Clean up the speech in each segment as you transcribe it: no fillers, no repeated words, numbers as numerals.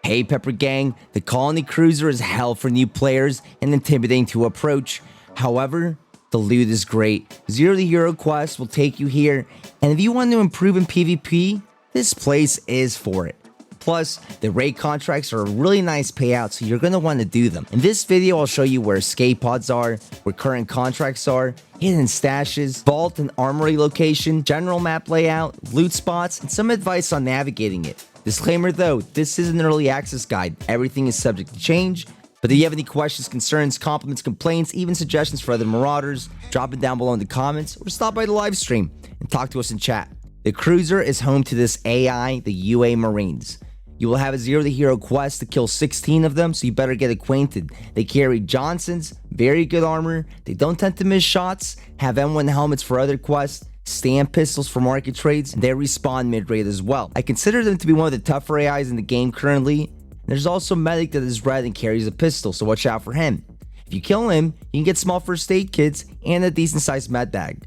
Hey Pepper Gang, the Colony Cruiser is hell for new players and intimidating to approach. However, the loot is great. Zero the Hero quest will take you here, and if you want to improve in PvP, this place is for it. Plus, the raid contracts are a really nice payout, so you're going to want to do them. In this video, I'll show you where escape pods are, where current contracts are, hidden stashes, vault and armory location, general map layout, loot spots, and some advice on navigating it. Disclaimer though, this is an early access guide. Everything is subject to change. But if you have any questions, concerns, compliments, complaints, even suggestions for other Marauders, drop it down below in the comments or stop by the live stream and talk to us in chat. The Cruiser is home to this AI, the UA Marines. You will have a Zero the Hero quest to kill 16 of them, so you better get acquainted. They carry Johnsons, very good armor, they don't tend to miss shots, have M1 helmets for other quests, stand pistols for market trades, and they respawn mid-raid as well. I consider them to be one of the tougher AIs in the game currently. There's also Medic that is red and carries a pistol, so watch out for him. If you kill him, you can get small first aid kits and a decent sized med bag.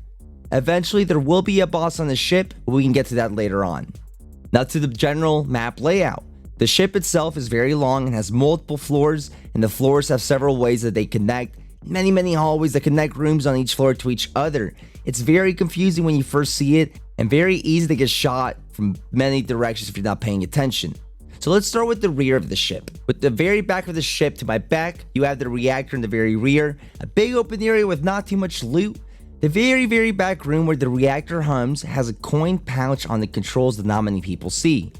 Eventually there will be a boss on the ship, but we can get to that later on. Now to the general map layout. The ship itself is very long and has multiple floors, and the floors have several ways that they connect. Many hallways that connect rooms on each floor to each other. It's very confusing when you first see it, and very easy to get shot from many directions if you're not paying attention. So let's start with the rear of the ship. With the very back of the ship to my back, you have the reactor in the very rear, a big open area with not too much loot. The very back room where the reactor hums has a coin pouch on the controls that not many people see.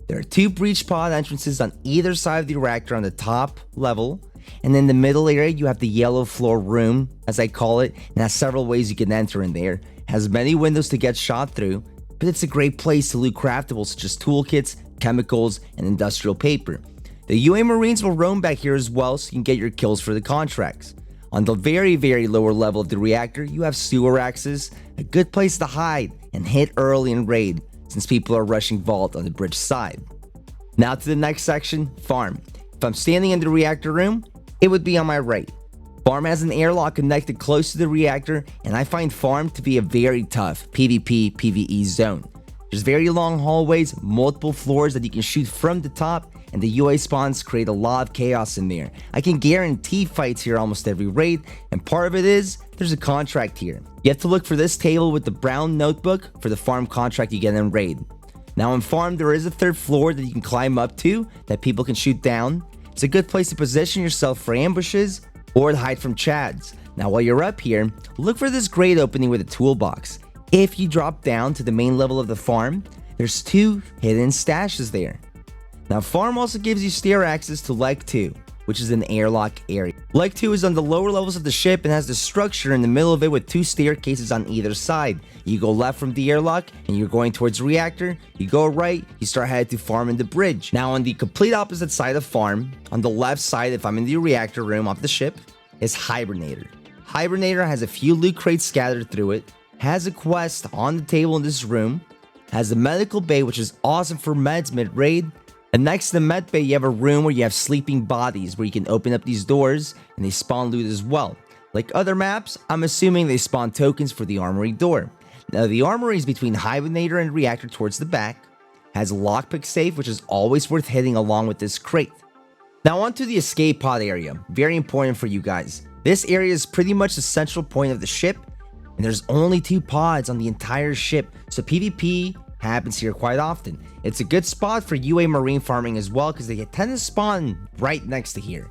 There are two breach pod entrances on either side of the reactor on the top level, and in the middle area you have the yellow floor room, as I call it, and has several ways you can enter in there. It has many windows to get shot through, but it's a great place to loot craftables such as toolkits, chemicals, and industrial paper. The UA Marines will roam back here as well, so you can get your kills for the contracts. On the very lower level of the reactor, you have sewer axes, a good place to hide and hit early in raid, since people are rushing vault on the bridge side. Now to the next section, farm. If I'm standing in the reactor room, it would be on my right. Farm has an airlock connected close to the reactor, and I find farm to be a very tough PvP, PvE zone. There's very long hallways, multiple floors that you can shoot from the top, and the UA spawns create a lot of chaos in there. I can guarantee fights here almost every raid, and part of it is, there's a contract here. You have to look for this table with the brown notebook for the farm contract you get in raid. Now in farm, there is a third floor that you can climb up to that people can shoot down. It's a good place to position yourself for ambushes or to hide from chads. Now while you're up here, look for this grate opening with a toolbox. If you drop down to the main level of the farm, there's two hidden stashes there. Now farm also gives you stair access to leg 2, which is an airlock area. Leg 2 is on the lower levels of the ship and has the structure in the middle of it with two staircases on either side. You go left from the airlock and you're going towards reactor. You go right, you start headed to farm and the bridge. Now on the complete opposite side of farm, on the left side if I'm in the reactor room of the ship, is Hibernator. Hibernator has a few loot crates scattered through it, has a quest on the table in this room, has a medical bay which is awesome for meds mid-raid, and next to the med bay you have a room where you have sleeping bodies where you can open up these doors and they spawn loot as well. Like other maps, I'm assuming they spawn tokens for the armory door. Now the armory is between Hibernator and reactor towards the back, has a lockpick safe which is always worth hitting along with this crate. Now onto the escape pod area, very important for you guys. This area is pretty much the central point of the ship, and there's only 2 pods on the entire ship, so PvP happens here quite often. It's a good spot for UA Marine farming as well because they tend to spawn right next to here.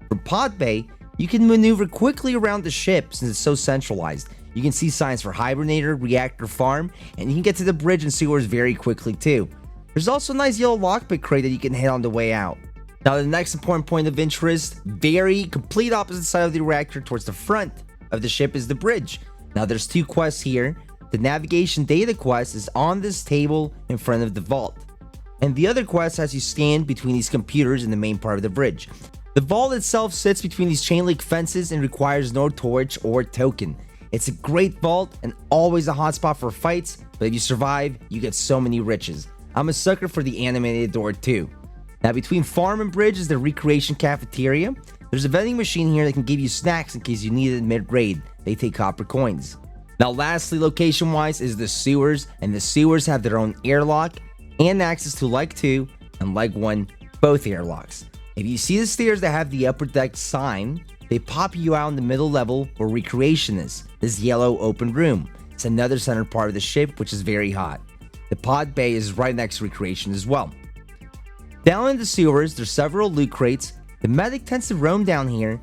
From Pod Bay, you can maneuver quickly around the ship since it's so centralized. You can see signs for Hibernator, Reactor Farm, and you can get to the bridge and sewers very quickly too. There's also a nice yellow lockpick crate that you can hit on the way out. Now the next important point of interest, very complete opposite side of the reactor towards the front of the ship is the bridge. Now there's 2 quests here. The navigation data quest is on this table in front of the vault, and the other quest has you stand between these computers in the main part of the bridge. The vault itself sits between these chain link fences and requires no torch or token. It's a great vault and always a hotspot for fights, but if you survive, you get so many riches. I'm a sucker for the animated door too. Now between farm and bridge is the recreation cafeteria. There's a vending machine here that can give you snacks in case you need it mid-raid. They take copper coins. Now lastly, location wise is the sewers, and the sewers have their own airlock and access to leg 2 and leg 1 both airlocks. If you see the stairs that have the upper deck sign, they pop you out in the middle level where recreation is, this yellow open room. It's another center part of the ship, which is very hot. The pod bay is right next to recreation as well. Down in the sewers, there's several loot crates. The medic tends to roam down here,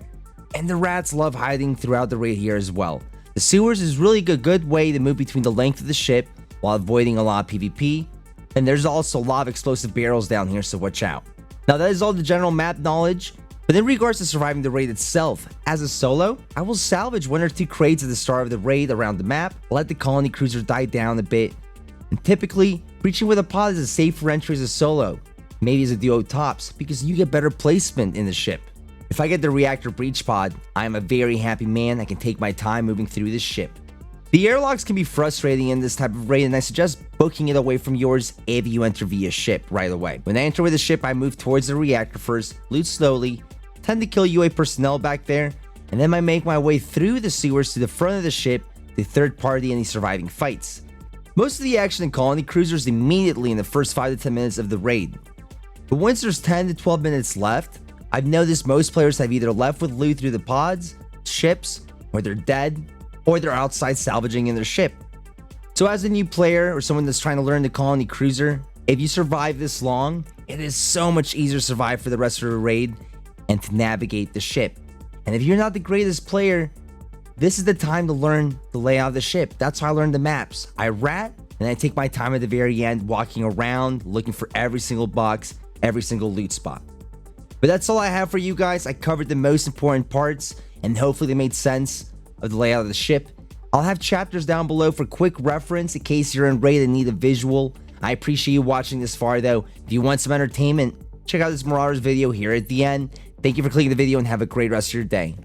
and the rats love hiding throughout the raid here as well. The sewers is really a good way to move between the length of the ship while avoiding a lot of PvP, and there's also a lot of explosive barrels down here, so watch out. Now that is all the general map knowledge, but in regards to surviving the raid itself, as a solo, I will salvage 1 or 2 crates at the start of the raid around the map, let the colony cruiser die down a bit, and typically, breaching with a pod is a safer entry as a solo, maybe as a duo tops, because you get better placement in the ship. If I get the reactor breach pod, I am a very happy man. I can take my time moving through this ship. The airlocks can be frustrating in this type of raid, and I suggest booking it away from yours if you enter via ship right away. When I enter with a ship, I move towards the reactor first, loot slowly, tend to kill UA personnel back there, and then I make my way through the sewers to the front of the ship to third party any surviving fights. Most of the action in colony cruisers immediately in the first 5 to 10 minutes of the raid. But once there's 10 to 12 minutes left, I've noticed most players have either left with loot through the pods, ships, or they're dead, or they're outside salvaging in their ship. So as a new player or someone that's trying to learn the colony cruiser, if you survive this long, it is so much easier to survive for the rest of the raid and to navigate the ship. And if you're not the greatest player, this is the time to learn the layout of the ship. That's how I learned the maps. I rat, and I take my time at the very end walking around, looking for every single box, every single loot spot. But that's all I have for you guys. I covered the most important parts, and hopefully they made sense of the layout of the ship. I'll have chapters down below for quick reference in case you're in raid and need a visual. I appreciate you watching this far though. If you want some entertainment, check out this Marauders video here at the end. Thank you for clicking the video and have a great rest of your day.